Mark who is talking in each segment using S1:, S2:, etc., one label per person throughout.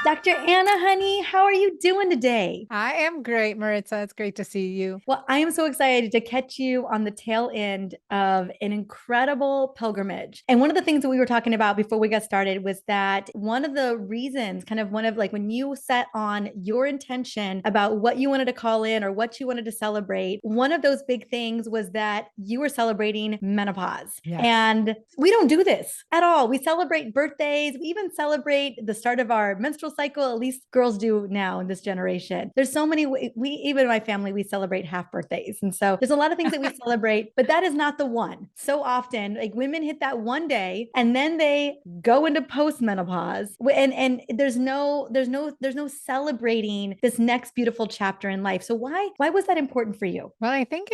S1: Dr. Anna, honey, how are you doing today?
S2: I am great, Mariza. It's great to see you.
S1: Well, I am so excited to catch you on the tail end of an incredible pilgrimage. And one of the things that we were talking about before we got started was that one of the reasons, kind of one of like when you set on your intention about what you wanted to call in or what you wanted to celebrate, one of those big things was that you were celebrating menopause.
S2: Yes.
S1: And we don't do this at all. We celebrate birthdays, we even celebrate the start of our menstrual cycle, at least girls do now in this generation. There's so many, we even in my family, we celebrate half birthdays. And so there's a lot of things that we celebrate, but that is not the one. So often, like women hit that one day and then they go into postmenopause. And there's no celebrating this next beautiful chapter in life. So why was that important for you?
S2: Well, I think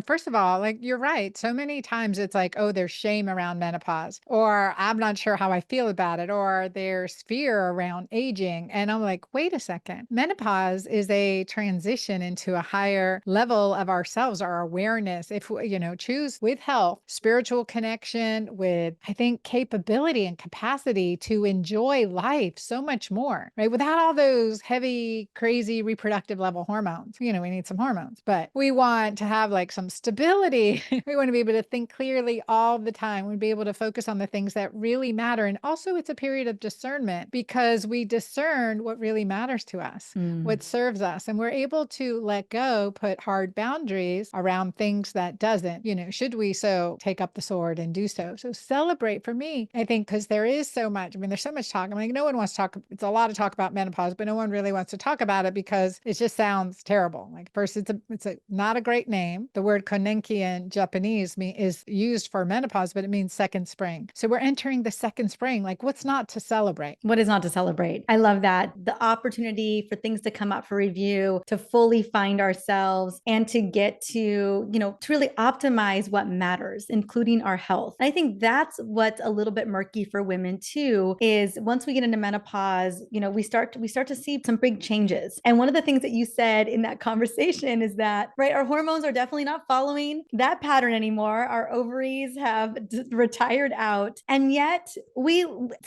S2: first of all, like you're right. So many times it's like, oh, there's shame around menopause, or I'm not sure how I feel about it, or there's fear around aging. And I'm like, wait a second. Menopause is a transition into a higher level of ourselves, our awareness. If we, choose with health, spiritual connection, with, I think, capability and capacity to enjoy life so much more, right? Without all those heavy, crazy reproductive level hormones. We need some hormones, but we want to have like some stability. We want to be able to think clearly all the time. We'd be able to focus on the things that really matter. And also, it's a period of discernment because we discern what really matters to us, what serves us. And we're able to let go, put hard boundaries around things that doesn't, should we so take up the sword and do so. So celebrate for me, I think, because there is so much. I mean, there's so much talk. I mean, no one wants to talk. It's a lot of talk about menopause, but no one really wants to talk about it because it just sounds terrible. Like first, it's not a great name. The word konenki in Japanese is used for menopause, but it means second spring. So we're entering the second spring. Like what's not to celebrate?
S1: What is not to celebrate? I love that. The opportunity for things to come up for review, to fully find ourselves and to get to really optimize what matters, including our health. And I think that's what's a little bit murky for women too, is once we get into menopause, we start to see some big changes. And one of the things that you said in that conversation is that, right, our hormones are definitely not following that pattern anymore. Our ovaries have retired out. And yet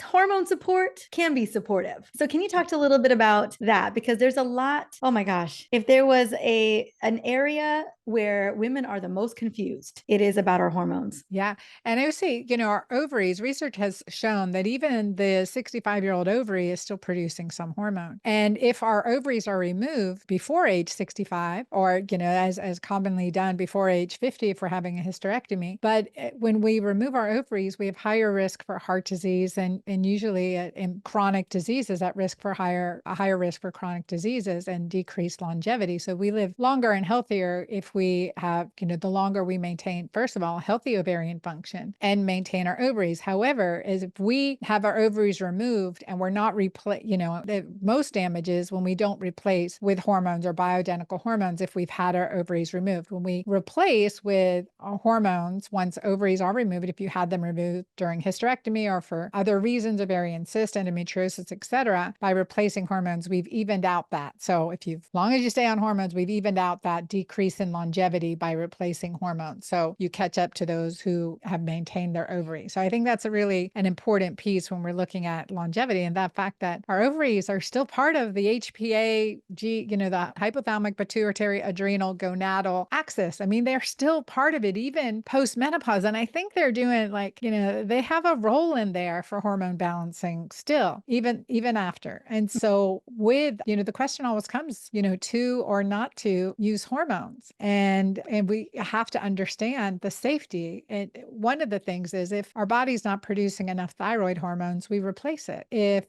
S1: hormone support can be supportive. So can you talk to a little bit about that? Because there's a lot, oh my gosh, if there was an area where women are the most confused, it is about our hormones.
S2: Yeah. And I would say, our ovaries, research has shown that even the 65-year-old ovary is still producing some hormone. And if our ovaries are removed before age 65, or, as commonly done before age 50, if we're having a hysterectomy, but when we remove our ovaries, we have higher risk for heart disease and usually in chronic diseases at risk for a higher risk for chronic diseases and decreased longevity. So we live longer and healthier if we have, the longer we maintain, first of all, healthy ovarian function and maintain our ovaries. However, is if we have our ovaries removed and we're not the most damage is when we don't replace with hormones or bioidentical hormones if we've had our ovaries removed. When we replace with hormones, once ovaries are removed, if you had them removed during hysterectomy or for other reasons, ovarian cyst, endometriosis, etc., by replacing hormones, we've evened out that. So as long as you stay on hormones, we've evened out that decrease in longevity by replacing hormones. So you catch up to those who have maintained their ovaries. So I think that's an important piece when we're looking at longevity, and that fact that our ovaries are still part of the HPA, the hypothalamic pituitary adrenal gonadal axis. I mean, they're still part of it even post-menopause. And I think they're doing they have a role in there for hormone balancing still, even after. And so with, the question always comes, to or not to use hormones. And we have to understand the safety. And one of the things is if our body's not producing enough thyroid hormones, we replace it. If,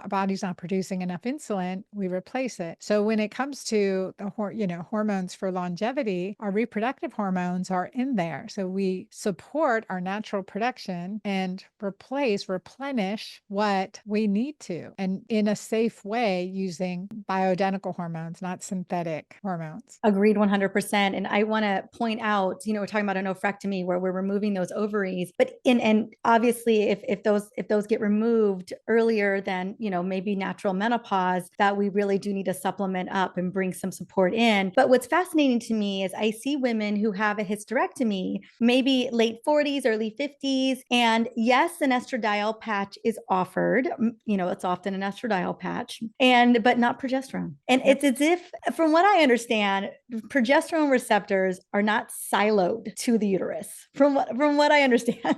S2: body's not producing enough insulin, we replace it. So when it comes to the, hormones for longevity, our reproductive hormones are in there. So we support our natural production and replenish what we need to, and in a safe way using bioidentical hormones, not synthetic hormones.
S1: Agreed 100%. And I want to point out, we're talking about a nephrectomy where we're removing those ovaries, but and obviously if those get removed earlier than, maybe natural menopause, that we really do need to supplement up and bring some support in. But what's fascinating to me is I see women who have a hysterectomy, maybe late 40s, early 50s, and yes, an estradiol patch is offered. It's often an estradiol patch, but not progesterone. And
S2: Yep.
S1: it's as if, from what I understand, progesterone receptors are not siloed to the uterus. From what I understand.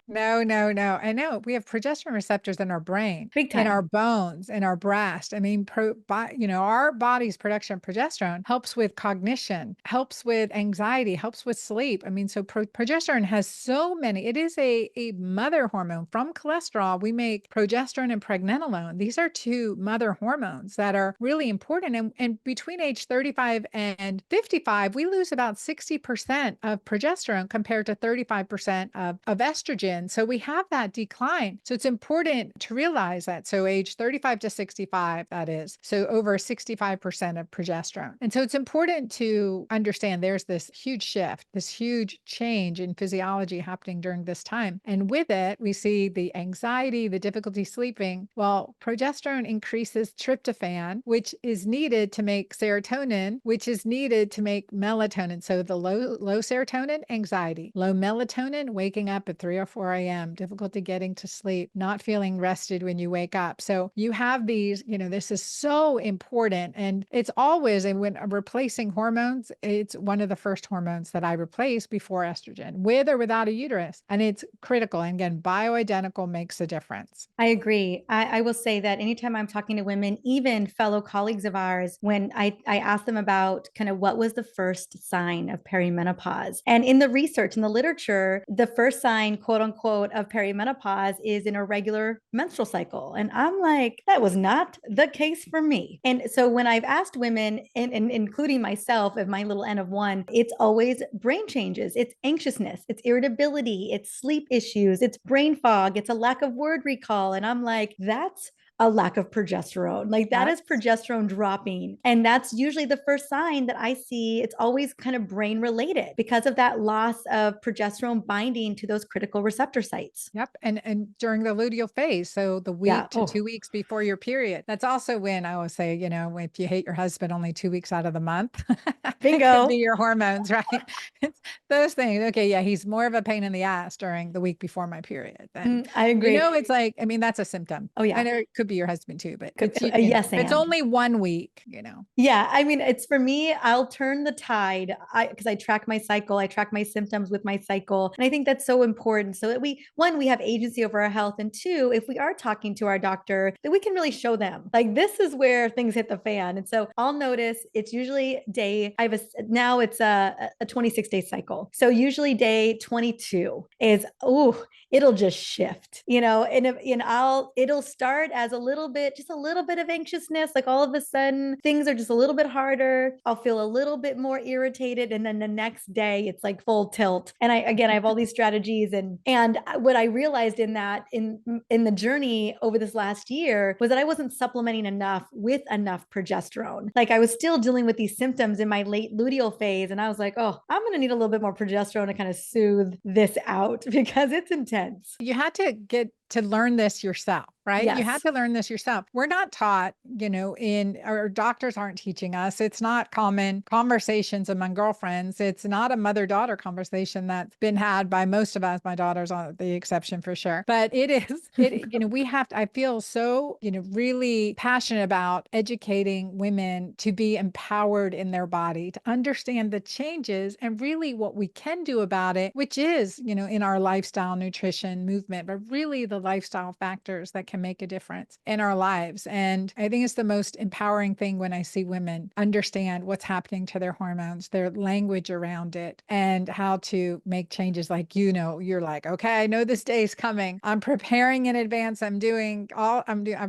S2: No, no, no. I know we have progesterone receptors in our brain,
S1: Big
S2: in our
S1: time.
S2: bones, in our breast. I mean, our body's production of progesterone helps with cognition, helps with anxiety, helps with sleep. I mean, so progesterone has so many. It is a mother hormone. From cholesterol, we make progesterone and pregnenolone. These are two mother hormones that are really important. And between age 35 and 55, we lose about 60% of progesterone compared to 35% of estrogen. So we have that decline. So it's important to realize that. So age 35 to 65, that is. So over 65% of progesterone. And so it's important to understand there's this huge shift, this huge change in physiology happening during this time. And with it, we see the anxiety, the difficulty sleeping. Well, progesterone increases tryptophan, which is needed to make serotonin, which is needed to make melatonin. So the low serotonin, anxiety, low melatonin, waking up at 3 or 4 a.m., difficulty getting to sleep, not feeling rested when you wake up. So you have these, this is so important. And it's always, and when I'm replacing hormones, it's one of the first hormones that I replace before estrogen, with or without a uterus. And it's critical. And again, bioidentical makes a difference.
S1: I agree. I will say that anytime I'm talking to women, even fellow colleagues of ours, when I ask them about kind of what was the first sign of perimenopause, and in the research, in the literature, the first sign, quote unquote, of perimenopause is an irregular menstrual cycle. And I'm like, that was not the case for me. And so when I've asked women, and including myself, of my little N of one, it's always brain changes, it's anxiousness, it's irritability, it's sleep issues, it's brain fog, it's a lack of word recall. And I'm like, that's a lack of progesterone. Like that
S2: Yep.
S1: is progesterone dropping. And that's usually the first sign that I see. It's always kind of brain related because of that loss of progesterone binding to those critical receptor sites.
S2: Yep. And during the luteal phase, so the
S1: Yeah.
S2: week to
S1: Oh,
S2: 2 weeks before your period, that's also when I always say, if you hate your husband only 2 weeks out of the month, it could be
S1: bingo.
S2: your hormones, right? It's those things. Okay. Yeah. He's more of a pain in the ass during the week before my period. Then,
S1: I agree.
S2: it's like, I mean, that's a symptom.
S1: Oh,
S2: I
S1: yeah.
S2: know it could be your husband too, but it's,
S1: Yes,
S2: if it's
S1: and
S2: only 1 week,
S1: yeah, I mean, it's for me, I'll turn the tide. Because I track my cycle, I track my symptoms with my cycle. And I think that's so important so that one, we have agency over our health. And two, if we are talking to our doctor, that we can really show them like this is where things hit the fan. And so I'll notice it's usually now it's a 26-day cycle. So usually day 22 is, oh, it'll just shift, it'll start as just a little bit of anxiousness. Like all of a sudden things are just a little bit harder. I'll feel a little bit more irritated. And then the next day it's like full tilt. And I have all these strategies. And what I realized in the journey over this last year was that I wasn't supplementing with enough progesterone. Like I was still dealing with these symptoms in my late luteal phase. And I was like, oh, I'm going to need a little bit more progesterone to kind of soothe this out because it's intense.
S2: You had to get to learn this yourself, right? You had
S1: Yes.
S2: to learn this yourself. We're not taught, in our doctors aren't teaching us. It's not common conversations among girlfriends. It's not a mother-daughter conversation that's been had by most of us. My daughter's on the exception for sure. But we have to, I feel so, really passionate about educating women to be empowered in their body, to understand the changes and really what we can do about it, which is, in our lifestyle, nutrition, movement, but really the lifestyle factors that can make a difference in our lives. And I think it's the most empowering thing when I see women understand what's happening to their hormones, their language around it, and how to make changes. Like, you're like, okay, I know this day is coming. I'm preparing in advance. I've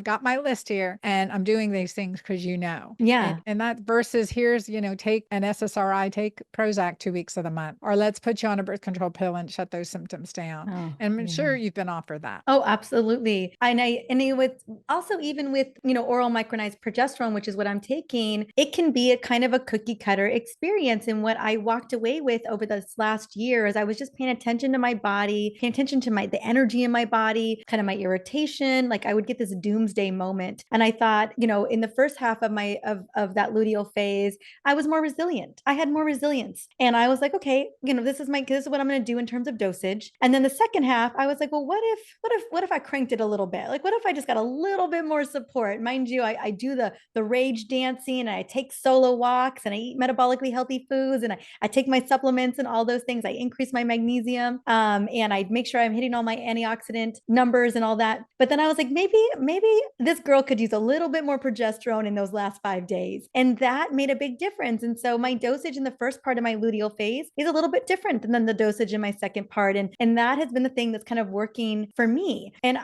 S2: got my list here and I'm doing these things because
S1: Yeah.
S2: and that versus here's, take an SSRI, take Prozac 2 weeks of the month, or let's put you on a birth control pill and shut those symptoms down.
S1: Oh,
S2: And I'm sure
S1: yeah.
S2: you've been offered that.
S1: Oh, absolutely. And it with also even with, oral micronized progesterone, which is what I'm taking, it can be a kind of a cookie cutter experience. And what I walked away with over this last year is I was just paying attention to my body, paying attention to the energy in my body, kind of my irritation. Like I would get this doomsday moment. And I thought, in the first half of of that luteal phase, I was more resilient. I had more resilience. And I was like, okay, this is what I'm going to do in terms of dosage. And then the second half, I was like, well, what if I cranked it a little bit? Like, what if I just got a little bit more support? Mind you, I do the rage dancing, and I take solo walks, and I eat metabolically healthy foods, and I take my supplements and all those things. I increase my magnesium, and I make sure I'm hitting all my antioxidant numbers and all that. But then I was like, maybe this girl could use a little bit more progesterone in those last 5 days. And that made a big difference. And so my dosage in the first part of my luteal phase is a little bit different than the dosage in my second part. And that has been the thing that's kind of working for me. And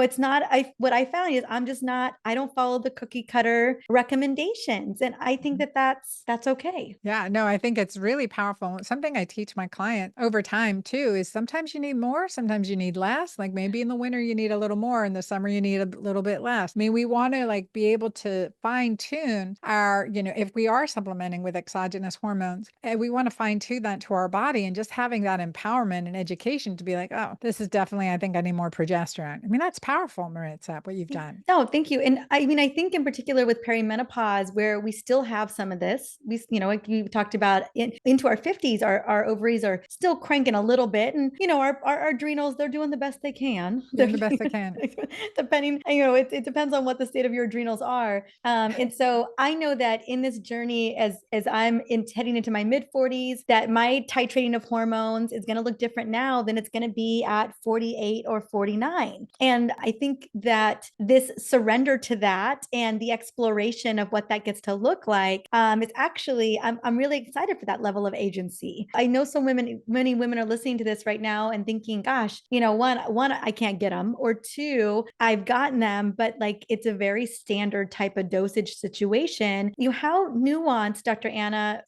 S1: it's not, what I found is I don't follow the cookie cutter recommendations. And I think that that's okay.
S2: Yeah, no, I think it's really powerful. Something I teach my client over time too is sometimes you need more, sometimes you need less. Like maybe in the winter you need a little more, in the summer you need a little bit less. I mean, we want to like be able to fine tune our, if we are supplementing with exogenous hormones, we want to fine tune that to our body, and just having that empowerment and education to be like, oh, this is definitely, I think I need more progesterone. I mean, that's powerful, Mariza, what you've done.
S1: No, thank you. And I mean, I think in particular with perimenopause, where we still have some of this, like you talked about, into our 50s, our ovaries are still cranking a little bit. And, our adrenals, they're doing the best they can.
S2: Doing the best I can.
S1: Depending, it depends on what the state of your adrenals are. And so I know that in this journey, as I'm heading into my mid 40s, that my titrating of hormones is going to look different now than it's going to be at 48 or 49. And I think that this surrender to that and the exploration of what that gets to look like, it's actually, I'm really excited for that level of agency. I know many women are listening to this right now and thinking, gosh, one, I can't get them, or two, I've gotten them, but like it's a very standard type of dosage situation. How nuanced, Dr. Anna,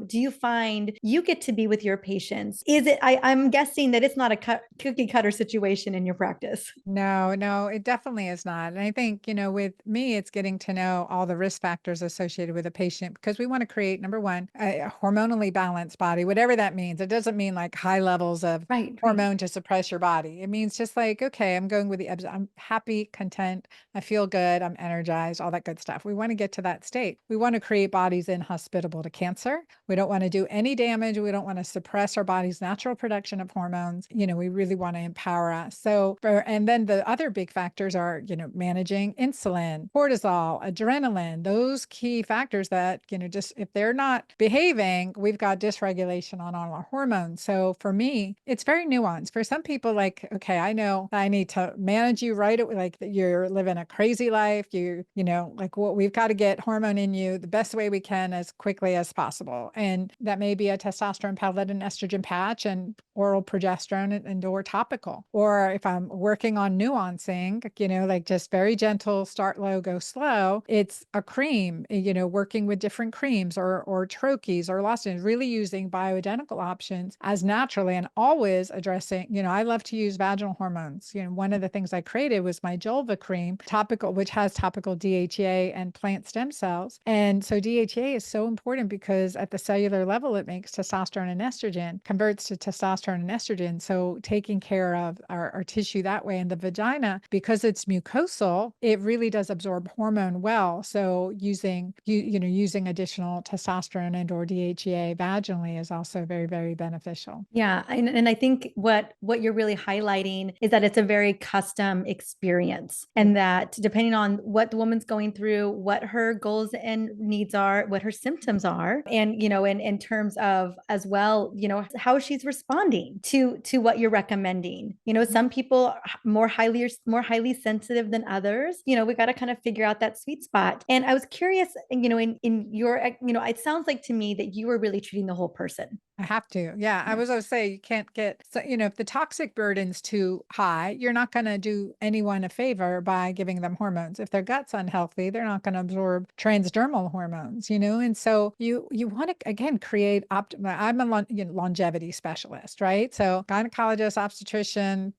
S1: do you find you get to be with your patients? Is it, I'm guessing that it's not a cookie cutter situation in your practice.
S2: No, no, it definitely is not. And I think, with me, it's getting to know all the risk factors associated with a patient, because we want to create, number one, a hormonally balanced body, whatever that means. It doesn't mean like high levels of
S1: Right.
S2: hormone to suppress your body. It means just like, okay, I'm going with the ebbs. I'm happy, content. I feel good. I'm energized, all that good stuff. We want to get to that state. We want to create bodies inhospitable to cancer. We don't want to do any damage. We don't want to suppress our body's natural production of hormones. We really want to empower us. So, and then the other big factors are, managing insulin, cortisol, adrenaline, those key factors that, just if they're not behaving, we've got dysregulation on all our hormones. So for me, it's very nuanced. For some people, like, okay, I know I need to manage you right away, like you're living a crazy life. Like what we've got to get hormone in you the best way we can as quickly as possible. And that may be a testosterone pellet and estrogen patch and oral progesterone and or topical. Or if I'm working on nuancing, like just very gentle, start low, go slow, it's a cream, working with different creams or troches or lozenges, really using bioidentical options as naturally, and always addressing, I love to use vaginal hormones. One of the things I created was my Julva cream, topical, which has topical DHEA and plant stem cells. And so DHEA is so important because at the cellular level, it makes testosterone and estrogen, converts to testosterone and estrogen. So taking care of our tissue that way. And the vagina, because it's mucosal, it really does absorb hormone well. So using additional testosterone and or DHEA vaginally is also very, very beneficial.
S1: Yeah, and I think what you're really highlighting is that it's a very custom experience, and that depending on what the woman's going through, what her goals and needs are, what her symptoms are, and in terms of as well, how she's responding to what you're recommending. Some people are more highly sensitive than others. We got to kind of figure out that sweet spot. And I was curious, in your, it sounds like to me that you were really treating the whole person.
S2: I have to. Yeah. I was going to say, you can't get, so, if the toxic burden's too high, you're not going to do anyone a favor by giving them hormones. If their gut's unhealthy, they're not going to absorb transdermal hormones, and so you want to, again, create I'm a longevity specialist, right? So gynecologist, obstetrician,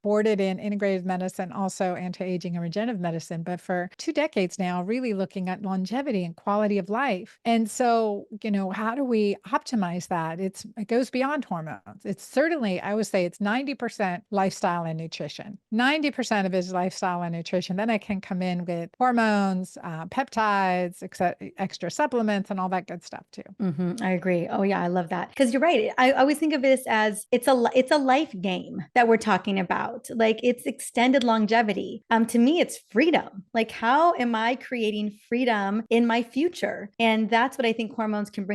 S2: boarded in integrative medicine, also anti-aging and regenerative medicine, but for 2 decades now, really looking at longevity and quality of life. And so, how do we optimize that? that. It goes beyond hormones. It's certainly, I would say it's 90% lifestyle and nutrition. 90% of it is lifestyle and nutrition. Then I can come in with hormones, peptides, extra supplements, and all that good stuff too.
S1: I agree. Oh yeah, I love that. Because you're right. I always think of this as it's a life game that we're talking about. Like it's extended longevity. To me, it's freedom. Like how am I creating freedom in my future? And that's what I think hormones can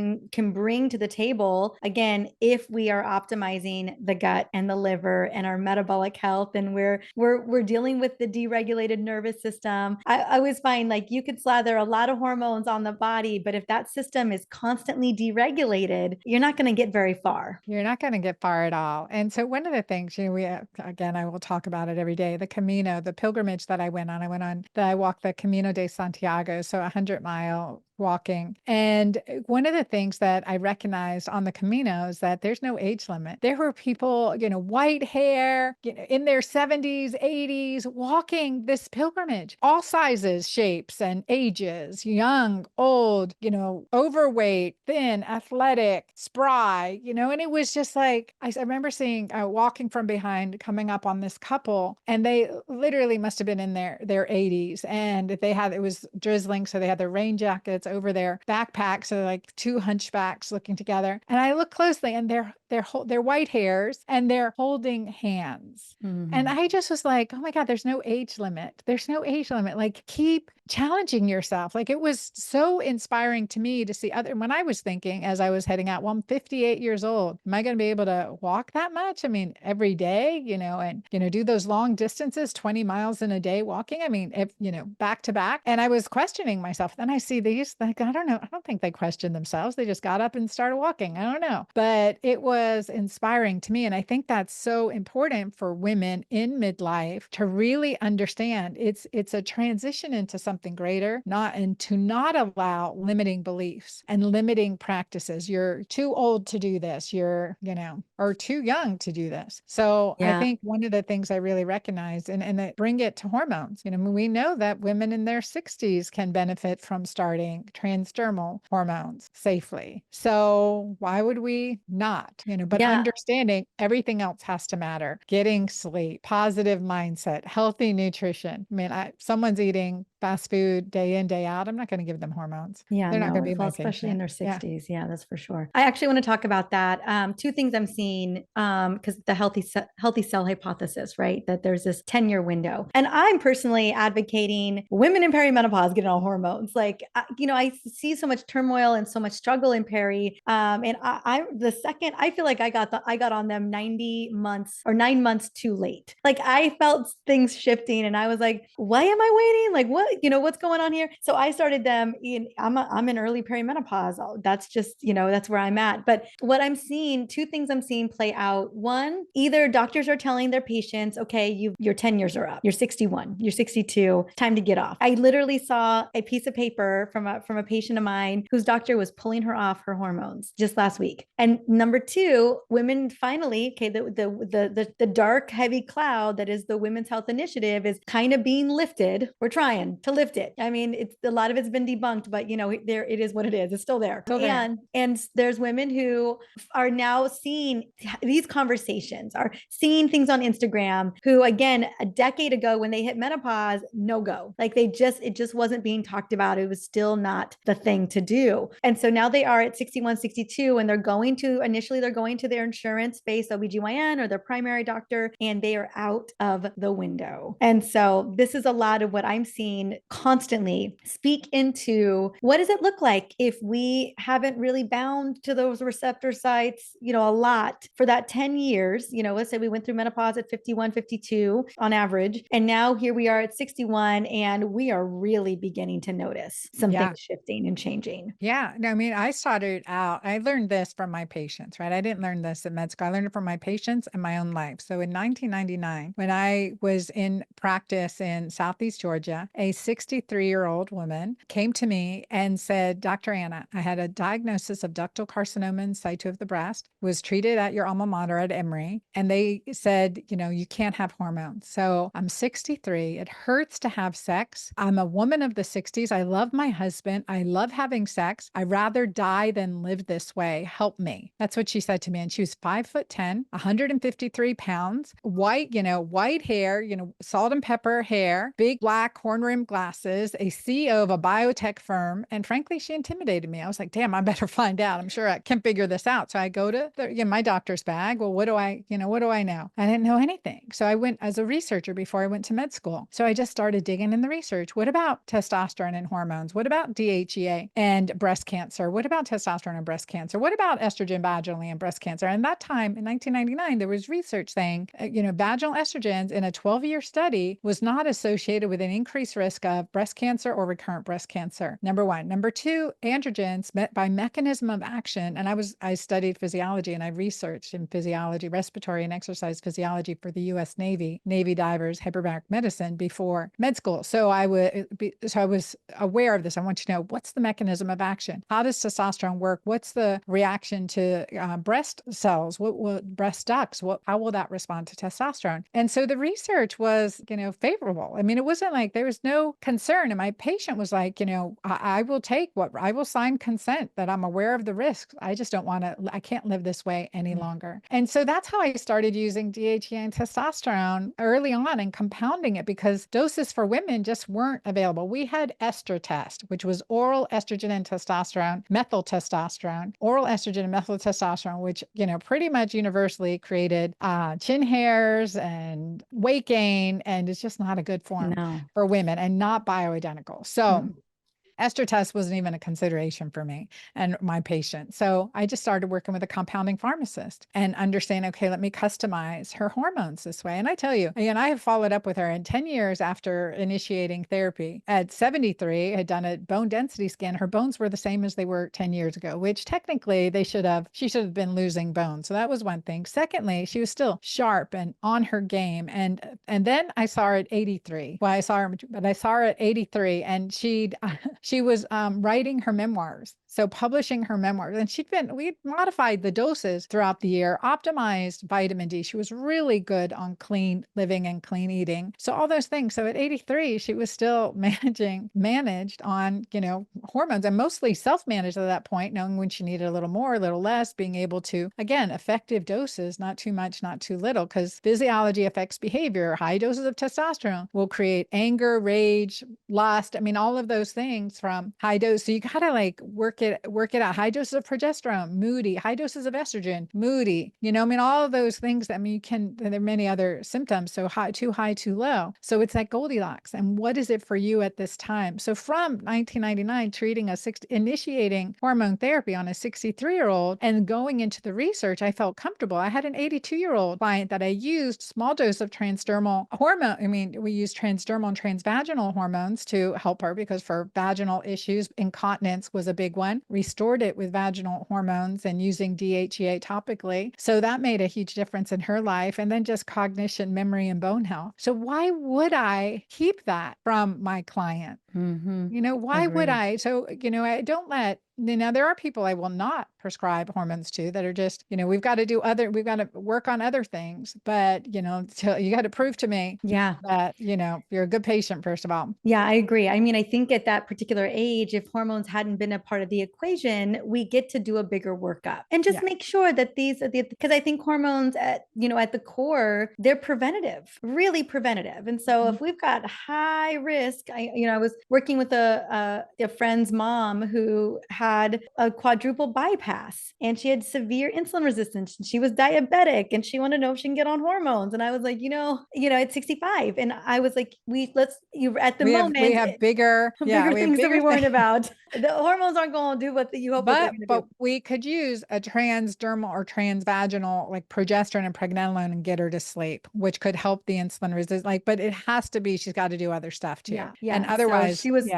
S1: bring to the table. Again, if we are optimizing the gut and the liver and our metabolic health, and we're dealing with the deregulated nervous system. I always find like you could slather a lot of hormones on the body, but if that system is constantly deregulated, you're not going to get very far.
S2: You're not going to get far at all. And so one of the things, we again, I will talk about it every day. The Camino, the pilgrimage that I went on, I walked the Camino de Santiago, so 100-mile walking. And one of the things that I recognized on the Camino is that there's no age limit. There were people, white hair, in their 70s, 80s, walking this pilgrimage, all sizes, shapes, and ages, young, old, overweight, thin, athletic, spry, and it was just like, I remember seeing, walking from behind, coming up on this couple, and they literally must have been in their 80s. And it was drizzling, so they had their rain jackets over their backpacks, so like two hunchbacks looking together. And I look closely, and they're white hairs, and they're holding hands. And I just was like, oh my God, there's no age limit. There's no age limit. Like, keep challenging yourself. Like, it was so inspiring to me to see when I was thinking as I was heading out, well, I'm 58 years old. Am I going to be able to walk that much? I mean, every day, and, do those long distances, 20 miles in a day walking. I mean, if, back to back. And I was questioning myself. Then I see these, like, I don't know. I don't think they questioned themselves. They just got up and started walking. I don't know. But it was inspiring to me. And I think that's so important for women in midlife to really understand it's a transition into something greater, and to not allow limiting beliefs and limiting practices. You're too old to do this. You're, or too young to do this. So I
S1: Yeah.
S2: think one of the things I really recognize and that bring it to hormones, we know that women in their 60s can benefit from starting transdermal hormones safely. So why would we not, but
S1: Yeah.
S2: understanding everything else has to matter. Getting sleep, positive mindset, healthy nutrition. I mean, someone's eating fast food day in, day out. I'm not going to give them hormones.
S1: Yeah,
S2: They're not going
S1: no,
S2: to be
S1: well,
S2: my
S1: especially in
S2: patient.
S1: their
S2: Yeah.
S1: 60s. Yeah, that's for sure. I actually want to talk about that. Two things I'm seeing, because the healthy cell hypothesis, right? That there's this 10-year window. And I'm personally advocating women in perimenopause getting on hormones. Like, I see so much turmoil and so much struggle in peri. And the second I feel like I got on them 90 months or 9 months too late. Like I felt things shifting and I was like, why am I waiting? Like what's going on here? So I started them I'm in early perimenopause. That's just, that's where I'm at. But what I'm seeing, two things I'm seeing play out. One, either doctors are telling their patients, okay, your 10 years are up. You're 61, you're 62, time to get off. I literally saw a piece of paper from a patient of mine whose doctor was pulling her off her hormones just last week. And number two, women finally, okay, the dark, heavy cloud that is the Women's Health Initiative is kind of being lifted. We're trying to lift it. I mean, it's a lot of it's been debunked, but there it is what it is. It's still there.
S2: Still there.
S1: And there's women who are now seeing these conversations, are seeing things on Instagram, who again, a decade ago when they hit menopause, no go. Like it just wasn't being talked about. It was still not the thing to do. And so now they are at 61, 62, and they're going to their insurance-based OBGYN or their primary doctor, and they are out of the window. And so this is a lot of what I'm seeing constantly speak into what does it look like if we haven't really bound to those receptor sites, a lot for that 10 years. Let's say we went through menopause at 51, 52 on average, and now here we are at 61, and we are really beginning to notice some things shifting and changing.
S2: Yeah. No, I mean, I learned this from my patients, right? I didn't learn this in med school. I learned it from my patients and my own life. So in 1999, when I was in practice in Southeast Georgia, a 63-year-old woman came to me and said, Dr. Anna, I had a diagnosis of ductal carcinoma in situ of the breast, was treated at your alma mater at Emory, and they said, you can't have hormones. So I'm 63. It hurts to have sex. I'm a woman of the 60s. I love my husband. I love having sex. I'd rather die than live this way. Help me. That's what she said to me. And she was 5'10", 153 pounds, white, white hair, salt and pepper hair, big black horn rimmed glasses, a CEO of a biotech firm. And frankly, she intimidated me. I was like, damn, I better find out. I'm sure I can figure this out. So I go to my doctor's bag. Well, what do I know? I didn't know anything. So I went as a researcher before I went to med school. So I just started digging in the research. What about testosterone and hormones? What about DHEA and breast cancer? What about testosterone and breast cancer? What about estrogen vaginally and breast cancer? And that time in 1999, there was research saying, vaginal estrogens in a 12-year study was not associated with an increased risk of breast cancer or recurrent breast cancer. Number one. Number two, androgens by mechanism of action. And I studied physiology and I researched in physiology, respiratory and exercise physiology for the U.S. Navy divers, hyperbaric medicine before med school. So I was aware of this. I want you to know, what's the mechanism of action? How does testosterone work? What's the reaction to breast cells? What breast ducts? How will that respond to testosterone? And so the research was, favorable. I mean, it wasn't like there was no concern. And my patient was like, I will sign consent that I'm aware of the risks. I just I can't live this way any longer. And so that's how I started using DHEA and testosterone early on and compounding it, because doses for women just weren't available. We had Estrotest, which was oral estrogen and testosterone, methyl testosterone, oral estrogen and methyl testosterone, which, pretty much universally created chin hairs and weight gain. And it's just not a good form for women and not bioidentical. So Estrotest wasn't even a consideration for me and my patient. So I just started working with a compounding pharmacist and understanding, okay, let me customize her hormones this way. And I tell you, again, I have followed up with her in 10 years after initiating therapy. At 73, I had done a bone density scan. Her bones were the same as they were 10 years ago, which technically she should have been losing bone. So that was one thing. Secondly, she was still sharp and on her game. And then I saw her at 83. Well, I saw her at 83 and she was writing her memoirs. So publishing her memoirs, and we modified the doses throughout the year, optimized vitamin D. She was really good on clean living and clean eating. So all those things. So at 83, she was still managed on, hormones, and mostly self-managed at that point, knowing when she needed a little more, a little less, being able to, again, effective doses, not too much, not too little, because physiology affects behavior. High doses of testosterone will create anger, rage, lust. I mean, all of those things from high dose. So you got to work it out. High doses of progesterone, moody. High doses of estrogen, moody. All of those things. There are many other symptoms. So too high, too low. So it's like Goldilocks. And what is it for you at this time? So from 1999, initiating hormone therapy on a 63-year-old and going into the research, I felt comfortable. I had an 82-year-old client that I used small dose of transdermal hormone. We used transdermal and transvaginal hormones to help her because for vaginal issues, incontinence was a big one. Restored it with vaginal hormones and using DHEA topically. So that made a huge difference in her life. And then just cognition, memory, and bone health. So why would I keep that from my client? Why would I? So, I don't there are people I will not prescribe hormones to that are just, we've got to work on other things, but, you got to prove to me that, you're a good patient, first of all.
S1: Yeah, I agree. I think at that particular age, if hormones hadn't been a part of the equation, we get to do a bigger workup and just make sure that because I think hormones at the core, they're preventative, really preventative. And so if we've got high risk, I was working with a friend's mom who had a quadruple bypass and she had severe insulin resistance and she was diabetic and she wanted to know if she can get on hormones. And I was like, it's 65. And I was like, we
S2: have bigger
S1: things that we weren't about. The hormones aren't going to do what you hope they're going to do.
S2: We could use a transdermal or transvaginal, like progesterone and pregnenolone, and get her to sleep, which could help the insulin resistance. But it has to be, she's got to do other stuff too.
S1: Yeah.
S2: And otherwise,
S1: so she was,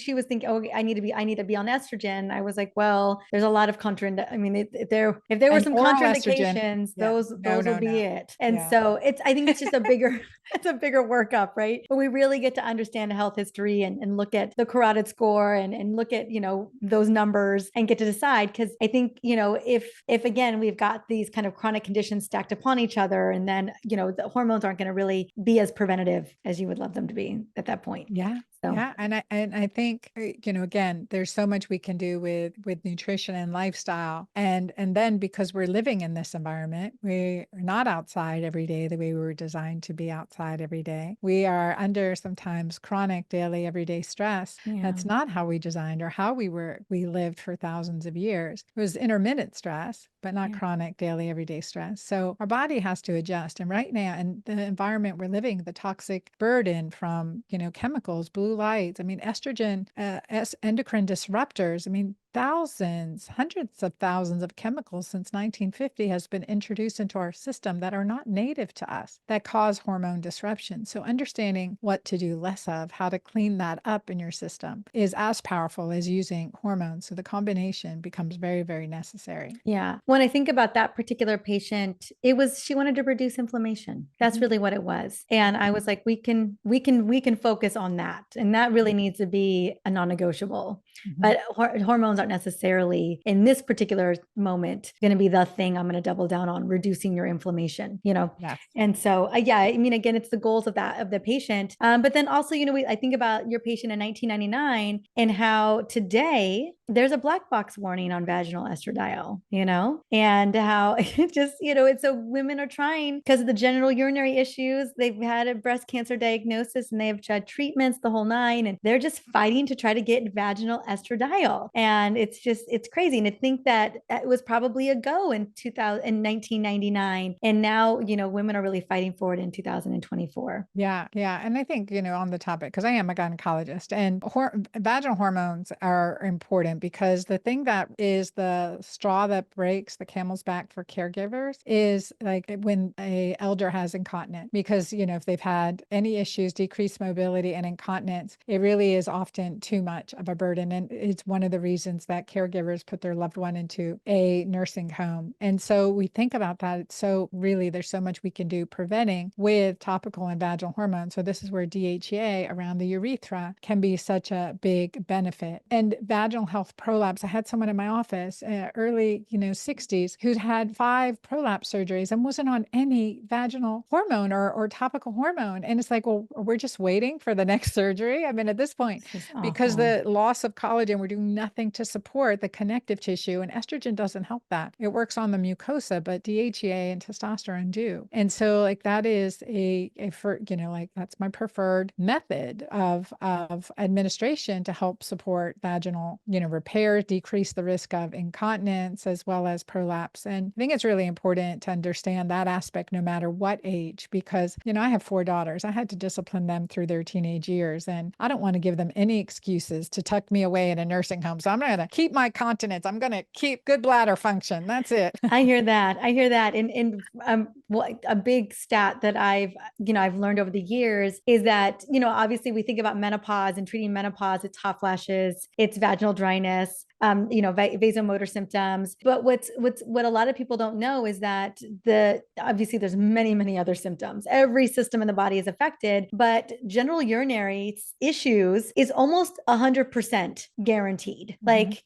S1: she was thinking, oh, I need to be on estrogen. estrogen. I was like, well, there's a lot of I mean, if there were
S2: And
S1: some
S2: oral estrogen.
S1: contraindications,
S2: Yeah. No,
S1: those will
S2: no,
S1: be
S2: no.
S1: it. And
S2: Yeah.
S1: so I think it's just a bigger, it's a bigger workup, right? But we really get to understand health history and look at the carotid score and look at, those numbers and get to decide. Cause I think, if again, we've got these kind of chronic conditions stacked upon each other, and then, the hormones aren't going to really be as preventative as you would love them to be at that point.
S2: Yeah.
S1: So,
S2: Yeah. And I think, again, there's so much we can do with nutrition and lifestyle. And then because we're living in this environment, we are not outside every day the way we were designed to be outside every day. We are under sometimes chronic daily everyday stress.
S1: yeah.
S2: That's not how we designed or how we lived for thousands of years. It was intermittent stress, but not
S1: Yeah.
S2: chronic daily everyday stress. So our body has to adjust. And right now, in the environment we're living, the toxic burden from, chemicals, blue lights, I mean, estrogen, endocrine disruptors, I mean, thousands, hundreds of thousands of chemicals since 1950 has been introduced into our system that are not native to us, that cause hormone disruption. So understanding what to do less of, how to clean that up in your system is as powerful as using hormones. So the combination becomes very, very necessary.
S1: Yeah. When I think about that particular patient, she wanted to reduce inflammation. That's
S2: Mhm.
S1: really what it was. And I was like, we can focus on that. And that really needs to be a non-negotiable.
S2: Mhm.
S1: But hormones aren't necessarily in this particular moment going to be the thing I'm going to double down on, reducing your inflammation.
S2: Yes.
S1: And so, yeah, I mean, again, it's the goals of the patient. But then also, I think about your patient in 1999 and how today there's a black box warning on vaginal estradiol, and how it just, it's so women are trying because of the genital urinary issues. They've had a breast cancer diagnosis and they have tried treatments the whole nine, and they're just fighting to try to get vaginal estradiol. And it's crazy. And to think that it was probably a go in 2000 in 1999. And now, women are really fighting for it in 2024.
S2: Yeah, yeah. And I think, on the topic, because I am a gynecologist, and vaginal hormones are important because the thing that is the straw that breaks the camel's back for caregivers is like when a elder has incontinence, because, if they've had any issues, decreased mobility and incontinence, it really is often too much of a burden. And it's one of the reasons that caregivers put their loved one into a nursing home. And so we think about that. It's so really, there's so much we can do preventing with topical and vaginal hormones. So this is where DHEA around the urethra can be such a big benefit. And vaginal health prolapse, I had someone in my office, early, 60s, who'd had 5 prolapse surgeries and wasn't on any vaginal hormone or topical hormone. And it's like, well, we're just waiting for the next surgery. I mean, at this point,
S1: It's just
S2: because
S1: awful.
S2: the loss of collagen, we're doing nothing to support the connective tissue, and estrogen doesn't help that. It works on the mucosa, but DHEA and testosterone do. And so like that is that's my preferred method of administration to help support vaginal, repair, decrease the risk of incontinence as well as prolapse. And I think it's really important to understand that aspect no matter what age, because, I have 4 daughters. I had to discipline them through their teenage years, and I don't want to give them any excuses to tuck me away in a nursing home. So I'm going to keep my continence. I'm going to keep good bladder function. That's it.
S1: I hear that. I hear that. And a big stat that I've learned over the years is that, obviously we think about menopause and treating menopause, it's hot flashes, it's vaginal dryness, vasomotor symptoms. But what a lot of people don't know is that obviously there's many, many other symptoms. Every system in the body is affected, but genital urinary issues is almost 100% guaranteed. Like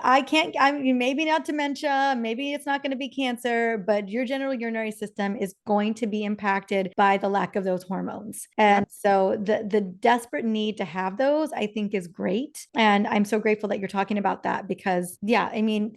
S1: I can't, I mean, maybe not dementia, maybe it's not going to be cancer, but your genital urinary system is going to be impacted by the lack of those hormones. And so the desperate need to have those, I think, is great. And I'm so grateful that you're talking about that because, yeah, I mean,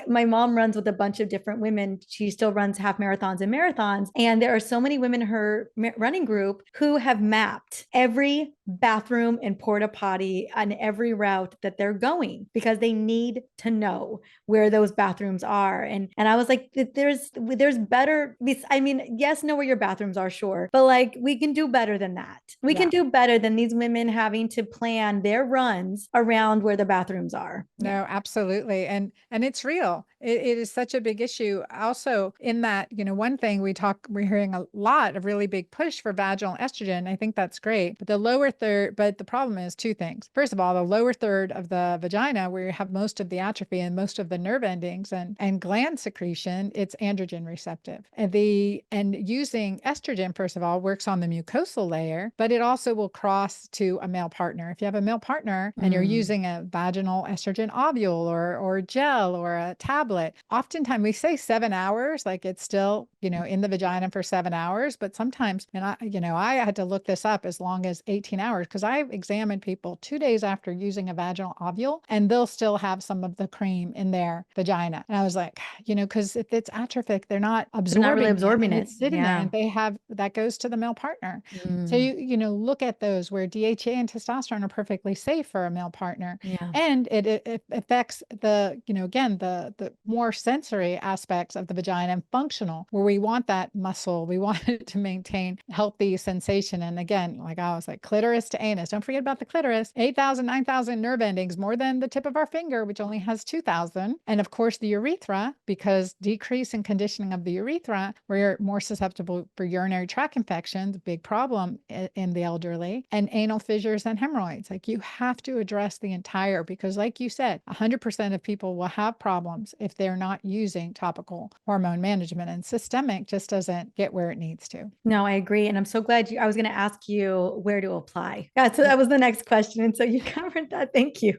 S1: my mom runs with a bunch of different women. She still runs half marathons and marathons. And there are so many women in her running group who have mapped every bathroom and porta potty on every route that they're going because they need to know where those bathrooms are. And I was like, there's better. I mean, yes, know where your bathrooms are, sure, but like we can do better than that. We can do better than these women having to plan their runs around where the bathrooms are. Yeah.
S2: No, absolutely. And it's real. it is such a big issue. Also, in that, one thing we're hearing a lot of really big push for vaginal estrogen. I think that's great. But the lower third, but the problem is two things. First of all, the lower third of the vagina, where you have most of the atrophy and most of the nerve endings and gland secretion, it's androgen receptive. And using estrogen, first of all, works on the mucosal layer, but it also will cross to a male partner. If you have a male partner and you're using a vaginal estrogen ovule or gel or a tablet, oftentimes we say 7 hours, like it's still, in the vagina for 7 hours, but sometimes, and I had to look this up, as long as 18 hours, because I've examined people 2 days after using a vaginal ovule and they'll still have some of the cream in their vagina. And I was like, because if it's atrophic, they're not
S1: They're not really
S2: absorbing it
S1: absorbing
S2: and
S1: it.
S2: it's sitting there,
S1: Yeah.
S2: and that goes to the male partner. So
S1: Mm,
S2: look at those where DHA and testosterone are perfectly safe for a male partner.
S1: yeah.
S2: And it affects again, the more sensory aspects of the vagina and functional, where we want that muscle, we want it to maintain healthy sensation. And again, like I was like, clitoris to anus, don't forget about the clitoris, 8,000, 9,000 nerve endings, more than the tip of our finger, which only has 2,000. And of course, the urethra, because decrease in conditioning of the urethra, we're more susceptible for urinary tract infections, big problem in the elderly, and anal fissures and hemorrhoids. Like, you have to address the entire, because like you said, 100% of people will have problems if they're not using topical hormone management, and systemic just doesn't get where it needs to.
S1: No, I agree. And I'm so glad I was going to ask you where to apply. Yeah, so
S2: Yeah.
S1: that was the next question. And so you covered that. Thank you.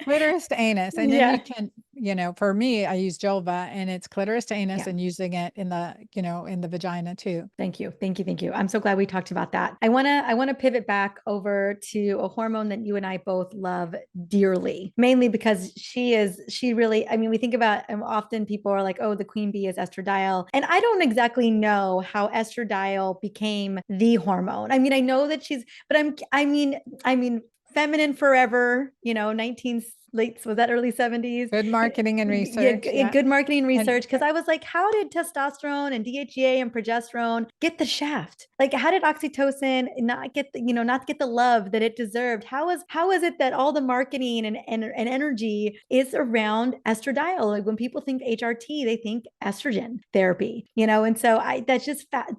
S2: Clitoris to anus. And then you
S1: Yeah.
S2: can, for me, I use Jolva, and it's clitoris to anus,
S1: Yeah.
S2: and using it in the vagina too.
S1: Thank you. Thank you. Thank you. I'm so glad we talked about that. I want to pivot back over to a hormone that you and I both love dearly, mainly because she really, I mean, we think about, often people are like, oh, the queen bee is estradiol. And I don't exactly know how estradiol became the hormone. I mean, I know that but I mean, feminine forever, 19 late, was that early 70s?
S2: Good marketing and
S1: Yeah,
S2: research. Yeah.
S1: good marketing
S2: And
S1: research. Because I was like, how did testosterone and DHEA and progesterone get the shaft? Like, how did oxytocin not get the love that it deserved? How is it that all the marketing and energy is around estradiol? Like, when people think HRT, they think estrogen therapy, and so that's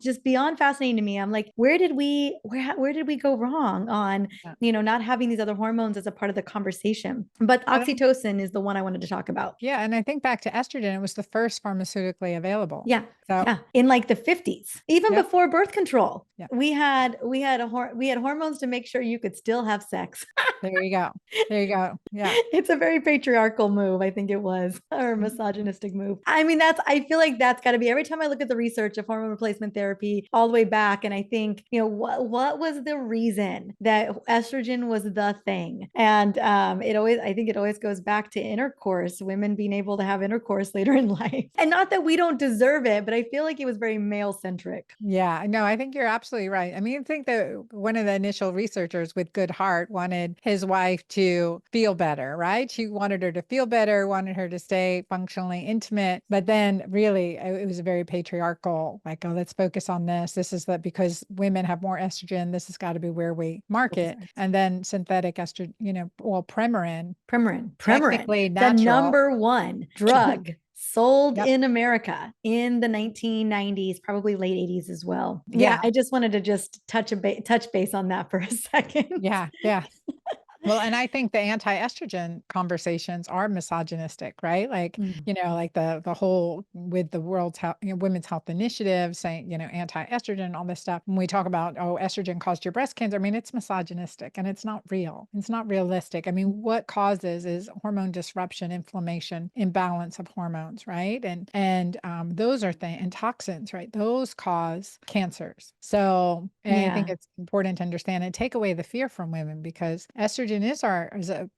S1: just beyond fascinating to me. I'm like, where did we go wrong on
S2: yeah.
S1: not having these other hormones as a part of the conversation? But
S2: And I
S1: oxytocin is the one I wanted to talk about.
S2: Yeah, and I think back to estrogen, it was the first pharmaceutically available.
S1: Yeah.
S2: So,
S1: Yeah. In like the 50s, even
S2: yep,
S1: before birth control,
S2: yep.
S1: we had hormones to make sure you could still have sex.
S2: There you go. There you go. Yeah.
S1: It's a very patriarchal move, I think it was, or
S2: Mhm.
S1: misogynistic move. I mean, I feel like that's got to be, every time I look at the research of hormone replacement therapy all the way back, and I think, what was the reason that estrogen was the thing? And I think it always goes back to intercourse, women being able to have intercourse later in life. And not that we don't deserve it, but I feel like it was very male centric.
S2: Yeah, no, I think you're absolutely right. I mean, I think that one of the initial researchers with good heart wanted his wife to feel better, right? She wanted her to feel better, wanted her to stay functionally intimate. But then really, it was a very patriarchal, like, oh, let's focus on this. This is that because women have more estrogen, this has got to be where we market. And then synthetic estrogen, well,
S1: Premarin,
S2: technically
S1: the
S2: natural.
S1: number one drug sold
S2: Yep.
S1: in America in the 1990s, probably late 80s as well. Yeah,
S2: Yeah.
S1: I just wanted to just touch base on that for a second.
S2: Yeah. Yeah. Well, and I think the anti-estrogen conversations are misogynistic, right? Like,
S1: Mm,
S2: like the whole with the World's Health, Women's Health Initiative saying, anti-estrogen, all this stuff. When we talk about, oh, estrogen caused your breast cancer, I mean, it's misogynistic and it's not real. It's not realistic. I mean, what causes is hormone disruption, inflammation, imbalance of hormones, right? And those are things, and toxins, right? Those cause cancers. So I think
S1: yeah.
S2: it's important to understand and take away the fear from women, because estrogen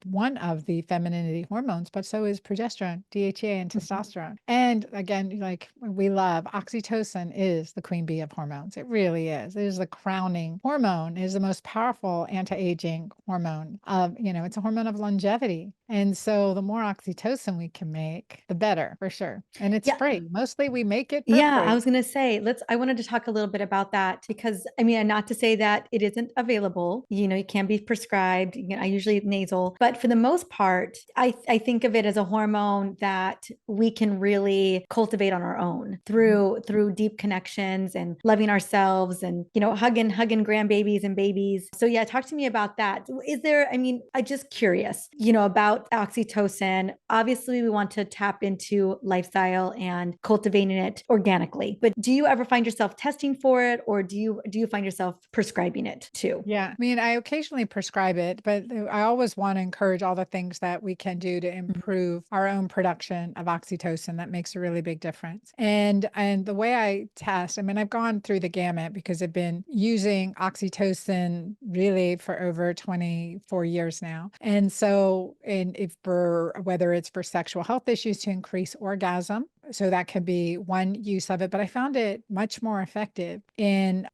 S2: one of the femininity hormones, but so is progesterone, DHEA, and
S1: Mhm.
S2: testosterone. And again, like we love, oxytocin is the queen bee of hormones. It really is. It is the crowning hormone. It is the most powerful anti-aging hormone. It's a hormone of longevity. And so the more oxytocin we can make, the better for sure. And it's
S1: Yeah.
S2: free. Mostly we make it for
S1: Yeah, I
S2: free.
S1: was going to say, I wanted to talk a little bit about that because I mean, not to say that it isn't available, it can be prescribed, I usually nasal, but for the most part, I think of it as a hormone that we can really cultivate on our own
S2: Mhm.
S1: through deep connections and loving ourselves and, hugging grandbabies and babies. So yeah, talk to me about that. Is there, I mean, I just curious, about oxytocin. Obviously, we want to tap into lifestyle and cultivating it organically. But do you ever find yourself testing for it, or do you find yourself prescribing it too?
S2: Yeah. I mean, I occasionally prescribe it, but I always want to encourage all the things that we can do to
S1: Mhm.
S2: improve our own production of oxytocin. That makes a really big difference. And the way I test, I mean, I've gone through the gamut because I've been using oxytocin really for over 24 years now. And so, and if for whether it's for sexual health issues to increase orgasm, so that could be one use of it, but I found it much more effective in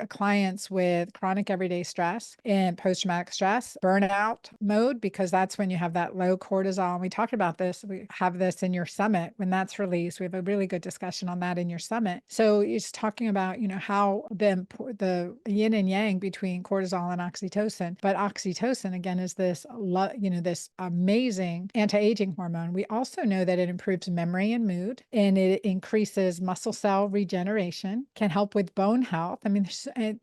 S2: clients with chronic everyday stress and post-traumatic stress, burnout mode, because that's when you have that low cortisol. And we talked about this. We have this in your summit when that's released. We have a really good discussion on that in your summit. So it's talking about, how the yin and yang between cortisol and oxytocin. But oxytocin again is this amazing anti-aging hormone. We also know that it improves memory and mood, and it increases muscle cell regeneration, can help with bone health. I mean,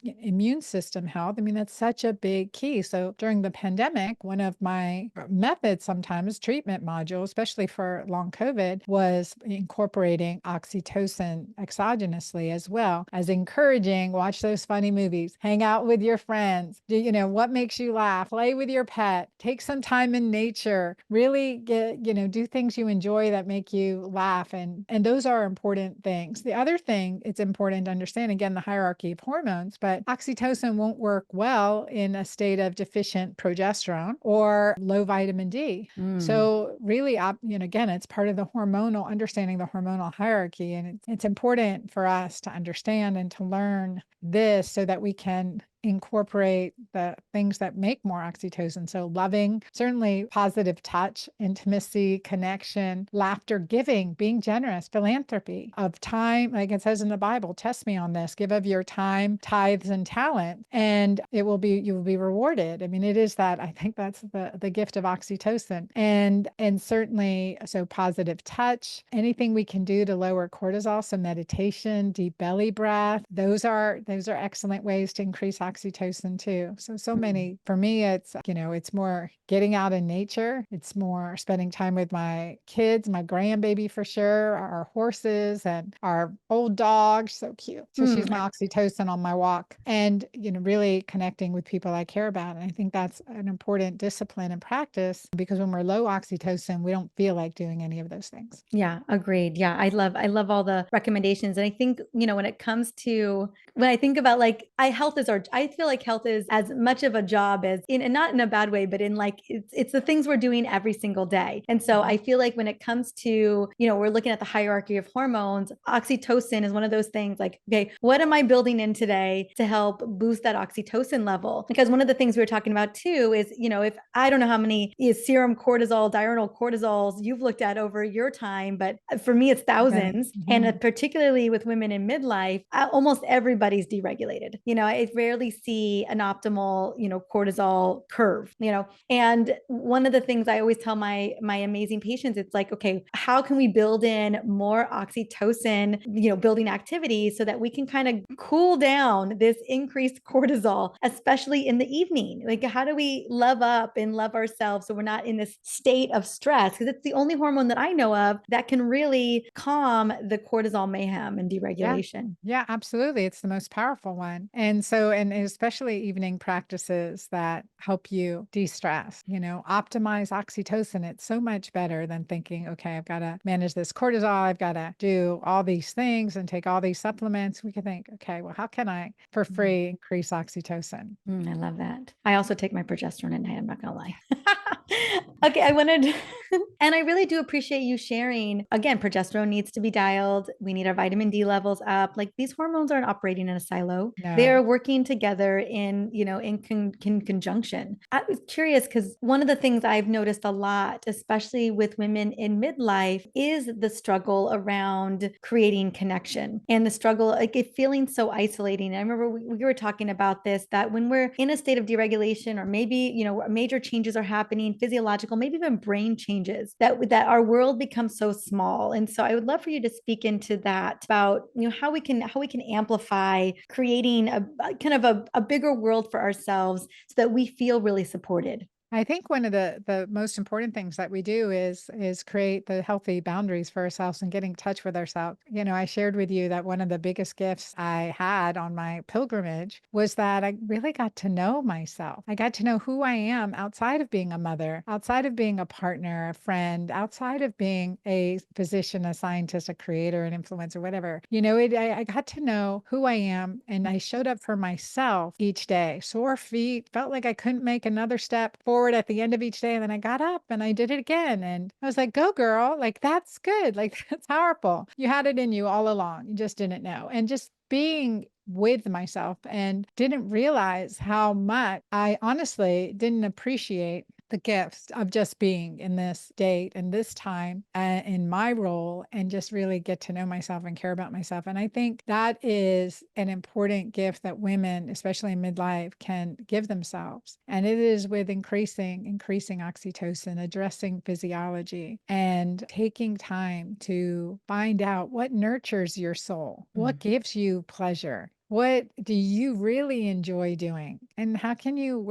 S2: immune system health. I mean, that's such a big key. So during the pandemic, one of my methods, sometimes treatment module, especially for long COVID, was incorporating oxytocin exogenously, as well as encouraging, watch those funny movies, hang out with your friends, do what makes you laugh, play with your pet, take some time in nature, really do things you enjoy that make you laugh. And those are important things. The other thing it's important to understand, again, the hierarchy of hormones, but oxytocin won't work well in a state of deficient progesterone or low vitamin D.
S1: Mm.
S2: So really, again, it's part of the hormonal, understanding the hormonal hierarchy. And it's important for us to understand and to learn this so that we can incorporate the things that make more oxytocin. So loving, certainly positive touch, intimacy, connection, laughter, giving, being generous, philanthropy of time. Like it says in the Bible, test me on this, give of your time, tithes, and talent, and you will be rewarded. I mean, it is that, I think that's the gift of oxytocin. And certainly, so positive touch, anything we can do to lower cortisol. So meditation, deep belly breath, those are excellent ways to increase oxytocin too. So
S1: Mm.
S2: many, for me, it's more getting out in nature. It's more spending time with my kids, my grandbaby for sure, our horses and our old dog. So cute. So she's
S1: Mm.
S2: my oxytocin on my walk, and, really connecting with people I care about. And I think that's an important discipline and practice, because when we're low oxytocin, we don't feel like doing any of those things.
S1: Yeah, agreed. Yeah, I love all the recommendations. And I think, when it comes to when I think about like I feel like health is as much of a job as in and not in a bad way, but in like it's the things we're doing every single day. And so
S2: Mhm.
S1: I feel like when it comes to, we're looking at the hierarchy of hormones, oxytocin is one of those things like, okay, what am I building in today to help boost that oxytocin level? Because one of the things we were talking about too is, if I don't know how many is serum cortisol, diurnal cortisols you've looked at over your time, but for me, it's
S2: Many.
S1: thousands. And
S2: Mhm.
S1: particularly with women in midlife, almost everybody's deregulated. I rarely see an optimal, cortisol curve, and one of the things I always tell my amazing patients, it's like, okay, how can we build in more oxytocin, building activities so that we can kind of cool down this increased cortisol, especially in the evening? Like, how do we love up and love ourselves so we're not in this state of stress? Because it's the only hormone that I know of that can really calm the cortisol mayhem and
S2: Yeah.
S1: deregulation.
S2: Yeah, absolutely. It's the most powerful one. And so, and especially evening practices that help you de-stress, optimize oxytocin. It's so much better than thinking, okay, I've got to manage this cortisol. I've got to do all these things and take all these supplements. We can think, okay, well, how can I, for
S1: Mm.
S2: free, increase oxytocin?
S1: I love that. I also take my progesterone at night. I'm not going to lie. Okay, I wanted, and I really do appreciate you sharing. Again, progesterone needs to be dialed. We need our vitamin D levels up. Like these hormones aren't operating in a silo. They
S2: No.
S1: are working together in, in conjunction. I was curious because one of the things I've noticed a lot, especially with women in midlife, is the struggle around creating connection and the struggle, like it feeling so isolating. I remember we were talking about this, that when we're in a state of deregulation, or maybe, major changes are happening, physiological, maybe even brain changes, that our world becomes so small. And so I would love for you to speak into that, about, how we can amplify creating a kind of a bigger world for ourselves so that we feel really supported.
S2: I think one of the most important things that we do is create the healthy boundaries for ourselves and getting in touch with ourselves. I shared with you that one of the biggest gifts I had on my pilgrimage was that I really got to know myself. I got to know who I am outside of being a mother, outside of being a partner, a friend, outside of being a physician, a scientist, a creator, an influencer, whatever. I got to know who I am, and I showed up for myself each day. Sore feet, felt like I couldn't make another step forward at the end of each day. And then I got up and I did it again. And I was like, go girl, like that's good. Like that's powerful. You had it in you all along. You just didn't know. And just being with myself, and didn't realize how much I honestly didn't appreciate the gifts of just being in this date and this time in my role, and just really get to know myself and care about myself. And I think that is an important gift that women, especially in midlife, can give themselves. And it is with increasing oxytocin, addressing physiology, and taking time to find out what nurtures your soul, what gives you pleasure. What do you really enjoy doing? And how can you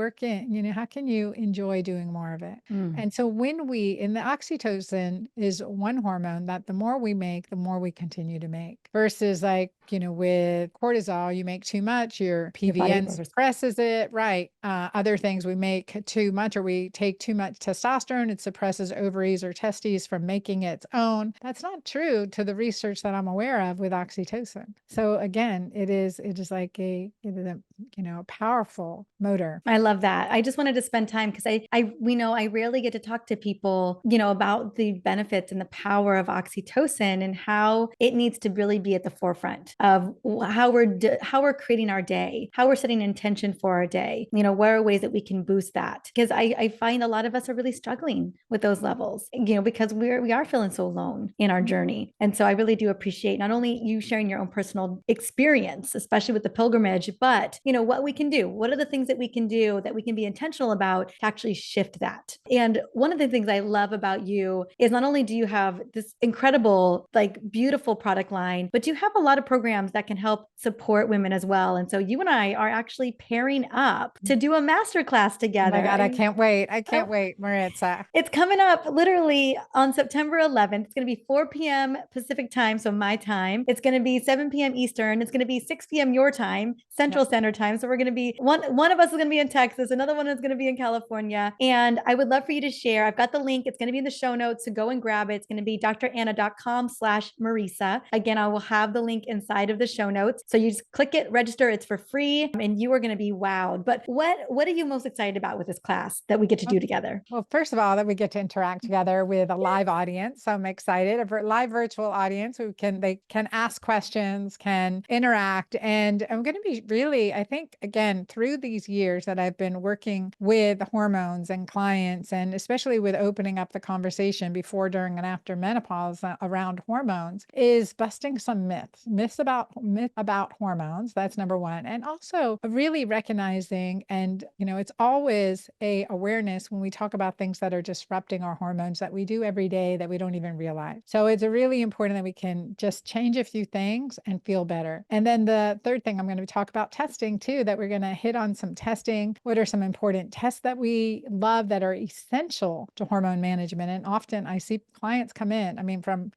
S2: how can you enjoy doing more of it?
S1: Mm.
S2: And so and the oxytocin is one hormone that the more we make, the more we continue to make, versus like, with cortisol, you make too much, your
S1: Your body
S2: PVN suppresses it, right? Other things, we make too much, or we take too much testosterone, it suppresses ovaries or testes from making its own. That's not true to the research that I'm aware of with oxytocin. So again, it is like it is a, a powerful motor.
S1: I love that. I just wanted to spend time because we know I rarely get to talk to people, about the benefits and the power of oxytocin, and how it needs to really be at the forefront of how we're creating our day, how we're setting intention for our day. What are ways that we can boost that? Because I find a lot of us are really struggling with those levels, because we are feeling so alone in our journey. And so I really do appreciate not only you sharing your own personal experience, especially with the pilgrimage, but what we can do. What are the things that we can do that we can be intentional about to actually shift that? And one of the things I love about you is not only do you have this incredible, like beautiful product line, but you have a lot of programs that can help support women as well. And so you and I are actually pairing up to do a masterclass
S2: Oh my
S1: together.
S2: God, I can't wait. I can't
S1: Oh,
S2: wait, Mariza.
S1: it's coming up literally on September 11th. It's going to be 4 p.m. Pacific time, so my time. It's going to be 7 p.m. Eastern. It's going to be 6 p.m. your time,
S2: Yep.
S1: Central Standard Time. So we're going to be one of us is going to be in Texas, another one is going to be in California. And I would love for you to share. I've got the link. It's going to be in the show notes, so go and grab it. It's going to be dranna.com/Mariza. Again, I will have the link inside of the show notes. So you just click it, register. It's for free, and you are going to be wowed. But what are you most excited about with this class that we get to do together?
S2: Well, first of all, that we get to interact together with a live audience. So I'm excited. Live virtual audience who they can ask questions, can interact. And I'm going to be really, I think, again, through these years that I've been working with hormones and clients, and especially with opening up the conversation before, during, and after menopause around hormones, is busting some myths about hormones. That's number one. And also really recognizing, and it's always a awareness when we talk about things that are disrupting our hormones that we do every day that we don't even realize. So it's really important that we can just change a few things and feel better. And then the third thing, I'm going to talk about testing too, that we're going to hit on some testing. What are some important tests that we love that are essential to hormone management? And often I see clients come in, from,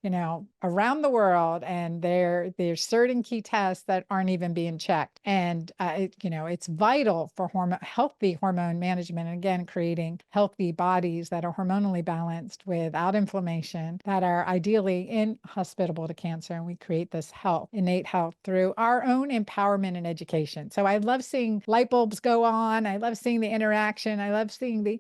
S2: around the world, and there's certain key tests that aren't even being checked. And, it's vital for healthy hormone management. And again, creating healthy bodies that are hormonally balanced without inflammation, that are ideally inhospitable to cancer. And we create this innate health through our own empowerment and education. So I love seeing light bulbs go on. I love seeing the interaction. I love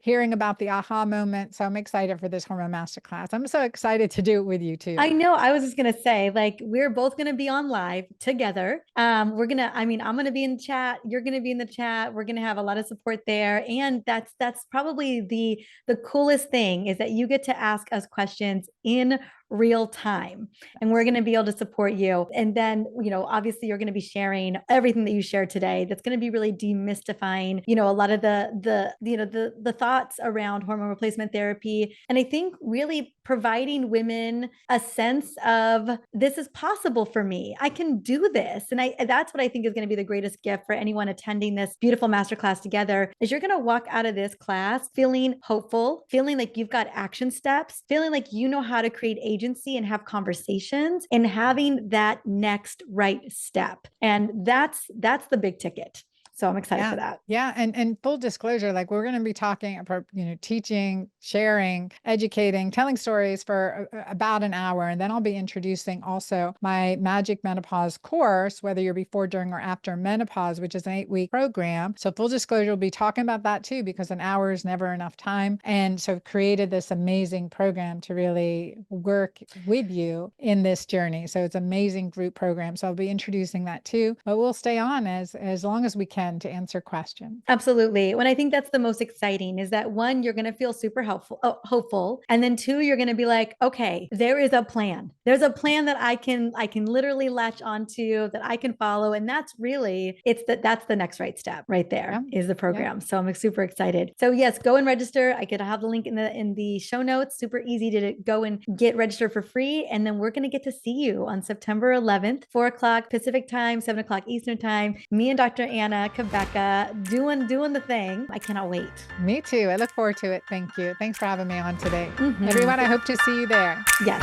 S2: hearing about the aha moment. So I'm excited for this hormone masterclass. I'm so excited to do it with you too.
S1: I know. I was just gonna say, like, we're both gonna be on live together. I'm gonna be in the chat. You're gonna be in the chat. We're gonna have a lot of support there, and that's probably the coolest thing is that you get to ask us questions in real time, and we're going to be able to support you. And then, obviously, you're going to be sharing everything that you shared today. That's going to be really demystifying, a lot of the thoughts around hormone replacement therapy, and I think really providing women a sense of this is possible for me. I can do this. And that's what I think is going to be the greatest gift for anyone attending this beautiful masterclass together is you're going to walk out of this class feeling hopeful, feeling like you've got action steps, feeling like you know how to create agency and have conversations and having that next right step. And that's the big ticket. So I'm excited for that.
S2: Yeah. And full disclosure, like we're going to be talking about, teaching, sharing, educating, telling stories for about an hour. And then I'll be introducing also my Magic Menopause course, whether you're before, during, or after menopause, which is an 8-week program. So full disclosure, we'll be talking about that too, because an hour is never enough time. And so I've created this amazing program to really work with you in this journey. So it's an amazing group program. So I'll be introducing that too, but we'll stay on as long as we can to answer questions.
S1: Absolutely. When I think that's the most exciting is that one, you're going to feel super hopeful. And then two, you're going to be like, okay, there is a plan. There's a plan that I can literally latch onto that I can follow. And that's really, that's the next right step right there is the program. So I'm super excited. So yes, go and register. I could have the link in the show notes. Super easy to go and get registered for free. And then we're going to get to see you on September 11th, 4:00 Pacific time, 7:00 Eastern time. Me and Dr. Anna Cabeca doing the thing. I cannot wait.
S2: Me too. I look forward to it. Thank you. Thanks for having me on today. Everyone, I hope to see you there.
S1: Yes.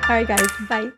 S1: All right, guys. Bye.